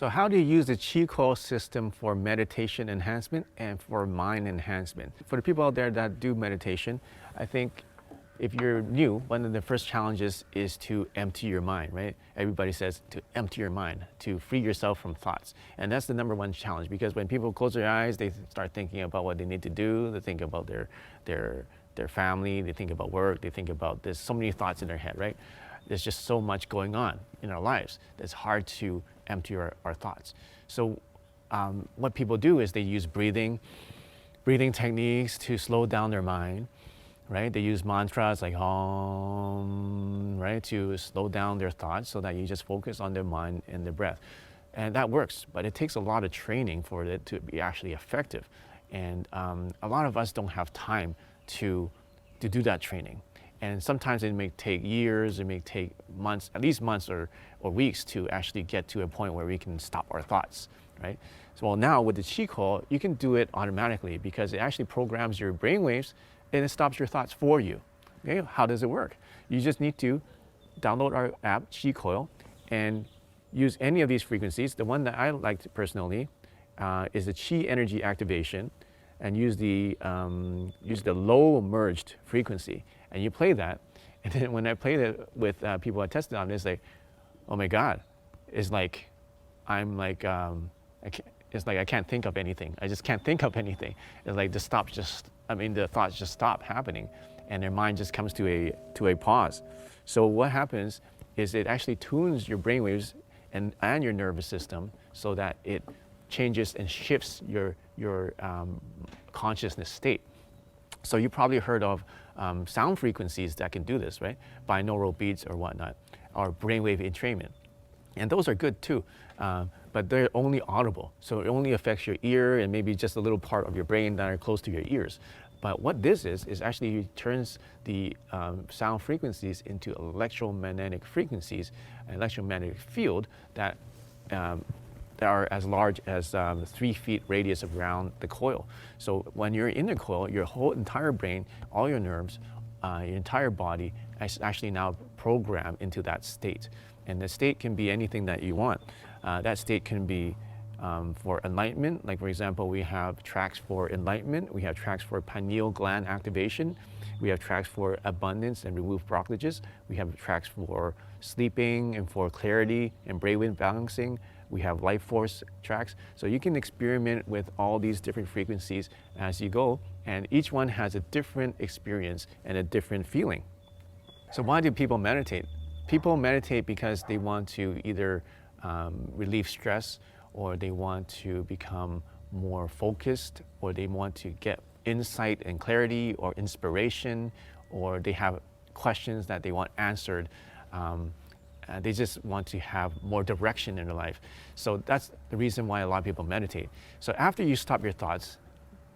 So how do you use the Qi Coil system for meditation enhancement and for mind enhancement? For the people out there that do meditation, I think if you're new, one of the first challenges is to empty your mind, right? Everybody says to empty your mind, to free yourself from thoughts. And that's the number one challenge, because when people close their eyes, they start thinking about what they need to do, they think about their family, they think about work, they think about, there's so many thoughts in their head, right? There's just so much going on in our lives that's hard to empty our thoughts. So what people do is they use breathing techniques to slow down their mind, right? They use mantras like Om, right, to slow down their thoughts so that you just focus on their mind and their breath. And that works, but it takes a lot of training for it to be actually effective. And a lot of us don't have time to do that training. And sometimes it may take years, it may take months, at least months or weeks to actually get to a point where we can stop our thoughts, right? So well, now with the Qi Coil, you can do it automatically because it actually programs your brain waves and it stops your thoughts for you. Okay, how does it work? You just need to download our app, Qi Coil, and use any of these frequencies. The one that I liked personally is the Qi energy activation, and use the low merged frequency. And you play that, and then when I played it with people I tested on, it's like, oh my God, it's like it's like I can't think of anything. I just can't think of anything. It's like the thoughts just stop happening, and their mind just comes to a pause. So what happens is it actually tunes your brainwaves and your nervous system so that it changes and shifts your consciousness state. So you probably heard of sound frequencies that can do this, right? Binaural beats or whatnot, or brainwave entrainment. And those are good too, but they're only audible. So it only affects your ear and maybe just a little part of your brain that are close to your ears. But what this is actually turns the sound frequencies into electromagnetic frequencies, an electromagnetic field that are as large as 3 feet radius around the coil. So when you're in the coil, your whole entire brain, all your nerves, your entire body is actually now programmed into that state. And the state can be anything that you want. That state can be for enlightenment. Like for example, we have tracks for enlightenment. We have tracks for pineal gland activation. We have tracks for abundance and remove blockages. We have tracks for sleeping and for clarity and brainwave balancing. We have life force tracks. So you can experiment with all these different frequencies as you go, and each one has a different experience and a different feeling. So why do people meditate? People meditate because they want to either relieve stress, or they want to become more focused, or they want to get insight and clarity or inspiration, or they have questions that they want answered. They just want to have more direction in their life. So that's the reason why a lot of people meditate. So after you stop your thoughts,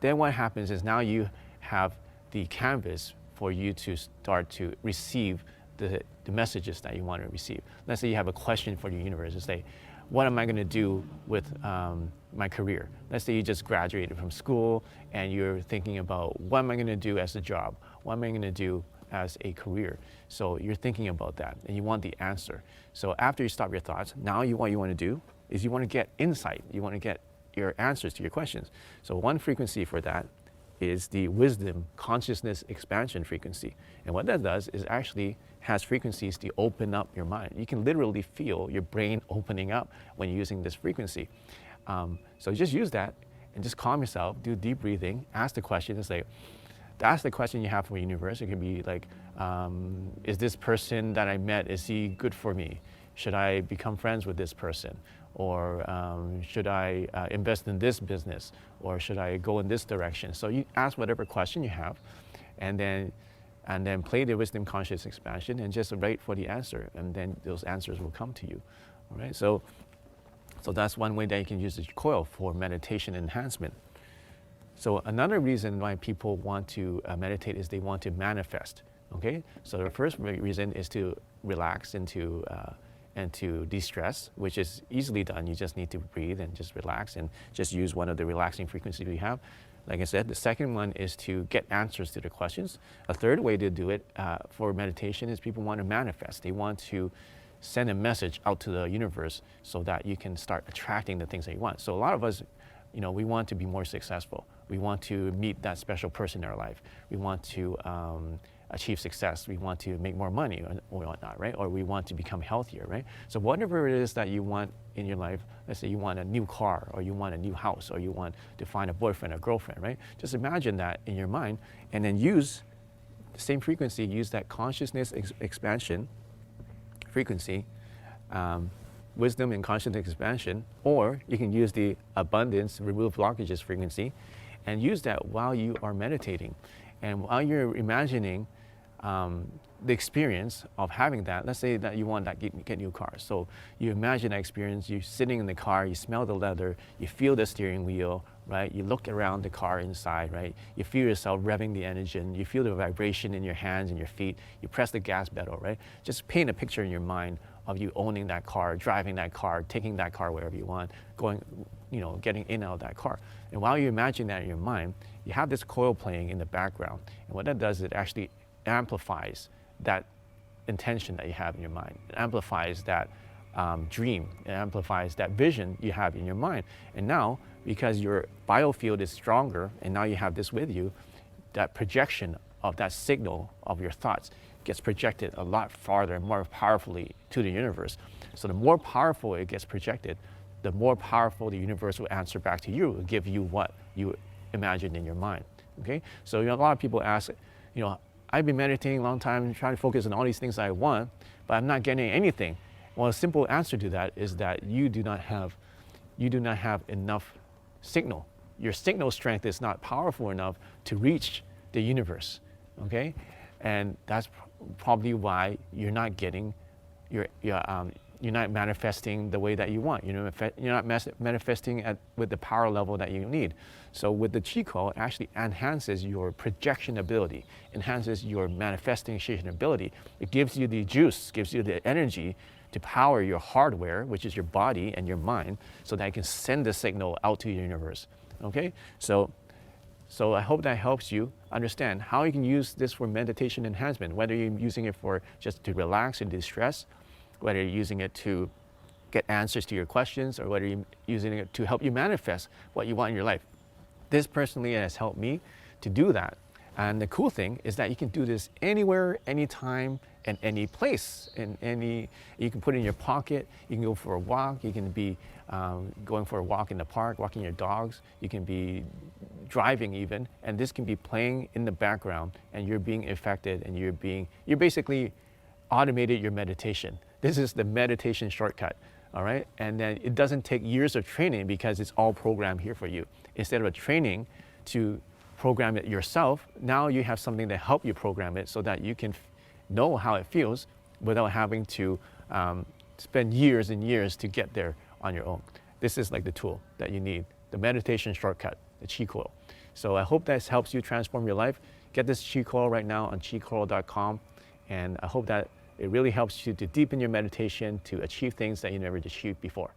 then what happens is now you have the canvas for you to start to receive the messages that you want to receive. Let's say you have a question for the universe. Let's say, what am I going to do with my career? Let's say you just graduated from school and you're thinking about, what am I going to do as a job? What am I going to do as a career? So you're thinking about that and you want the answer. So after you stop your thoughts, now what you want to do is you want to get insight. You want to get your answers to your questions. So one frequency for that is the wisdom consciousness expansion frequency. And what that does is actually has frequencies to open up your mind. You can literally feel your brain opening up when you're using this frequency. So just use that and just calm yourself, do deep breathing, ask the question and say, that's the question you have for the universe. It can be like, is this person that I met, is he good for me? Should I become friends with this person? Or should I invest in this business? Or should I go in this direction? So you ask whatever question you have, and then play the wisdom conscious expansion and just wait for the answer, and then those answers will come to you. All right, so that's one way that you can use the coil for meditation enhancement. So another reason why people want to meditate is they want to manifest. Okay, so the first reason is to relax and to de-stress, which is easily done. You just need to breathe and just relax and just use one of the relaxing frequencies we have. Like I said, the second one is to get answers to the questions. A third way to do it for meditation is people want to manifest. They want to send a message out to the universe so that you can start attracting the things that you want. So a lot of us, we want to be more successful. We want to meet that special person in our life. We want to achieve success. We want to make more money or whatnot, right? Or we want to become healthier, right? So whatever it is that you want in your life, let's say you want a new car, or you want a new house, or you want to find a boyfriend or girlfriend, right? Just imagine that in your mind, and then use the same frequency, use that consciousness expansion frequency, wisdom and consciousness expansion, or you can use the abundance, remove blockages frequency, and use that while you are meditating. And while you're imagining the experience of having that, let's say that you want that get new car. So you imagine that experience, you're sitting in the car, you smell the leather, you feel the steering wheel, right? You look around the car inside, right? You feel yourself revving the engine, you feel the vibration in your hands and your feet, you press the gas pedal, right? Just paint a picture in your mind of you owning that car, driving that car, taking that car wherever you want, going, getting in and out of that car. And while you imagine that in your mind, you have this coil playing in the background. And what that does is it actually amplifies that intention that you have in your mind. It amplifies that dream. It amplifies that vision you have in your mind. And now, because your biofield is stronger, and now you have this with you, that projection of that signal of your thoughts gets projected a lot farther and more powerfully to the universe. So the more powerful it gets projected, the more powerful the universe will answer back to you, will give you what you imagined in your mind. Okay? So a lot of people ask, I've been meditating a long time, trying to focus on all these things I want, but I'm not getting anything. Well, a simple answer to that is that you do not have enough signal. Your signal strength is not powerful enough to reach the universe. Okay? And that's probably why you're not getting you're not manifesting the way that you want. You're not manifesting with the power level that you need. So with the Qi Coil, it actually enhances your projection ability, enhances your manifestation ability. It gives you the juice, gives you the energy to power your hardware, which is your body and your mind, so that you can send the signal out to the universe. Okay? So I hope that helps you understand how you can use this for meditation enhancement, whether you're using it for just to relax and distress, whether you're using it to get answers to your questions, or whether you're using it to help you manifest what you want in your life. This personally has helped me to do that. And the cool thing is that you can do this anywhere, anytime, and any place. You can put it in your pocket, you can go for a walk, you can be going for a walk in the park, walking your dogs, you can be driving even, and this can be playing in the background, and you're being affected, and you're basically automated your meditation. This is the meditation shortcut, all right? And then it doesn't take years of training because it's all programmed here for you. Instead of training to program it yourself, now you have something to help you program it so that you can know how it feels without having to spend years and years to get there on your own. This is like the tool that you need, the meditation shortcut, the Qi Coil. So I hope this helps you transform your life. Get this Qi Coil right now on qicoil.com, and I hope that it really helps you to deepen your meditation to achieve things that you never achieved before.